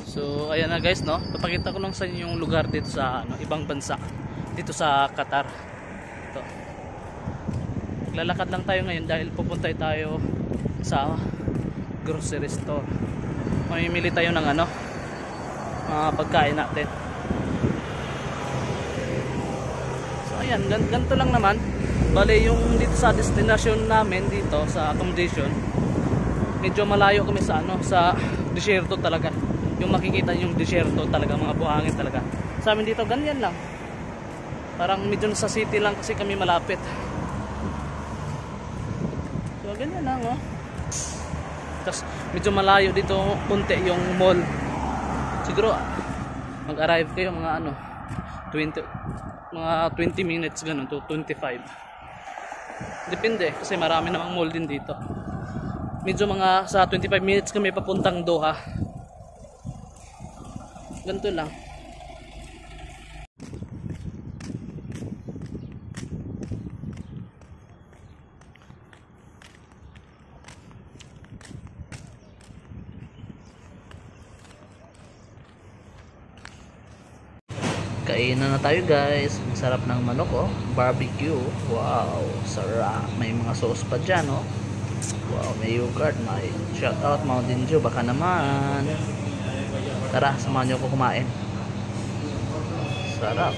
So ayan na guys, no, papakita ko lang sa inyo yung lugar dito sa ibang bansa, dito sa Qatar. Ito, lalakad lang tayo ngayon dahil pupunta tayo sa grocery store. Mamimili tayo ng mga pagkain natin. So ayan, ganito lang naman. Bale yung dito sa destination namin, dito sa accommodation, medyo malayo kami sa sa disyerto talaga. Yung makikita yung disyerto talaga, mga buhangin talaga. Sa amin dito ganyan lang, parang medyo sa city lang kasi kami malapit. So ganyan lang, oh. Tapos medyo malayo dito kunti yung mall. Siguro mag-arrive kayo mga 20 minutes ganun to 25. Depende kasi marami namang mall din dito. Medyo mga sa 25 minutes kami papuntang Doha. Ganito lang. Kainan na tayo guys. Ang sarap ng manok, oh. Barbecue. Wow, sarap. May mga sauce pa dyan, oh. Wow, may yogurt. May shout out Mountain Dew. Baka naman. Tara, samahan nyo ako kumain. Sarap.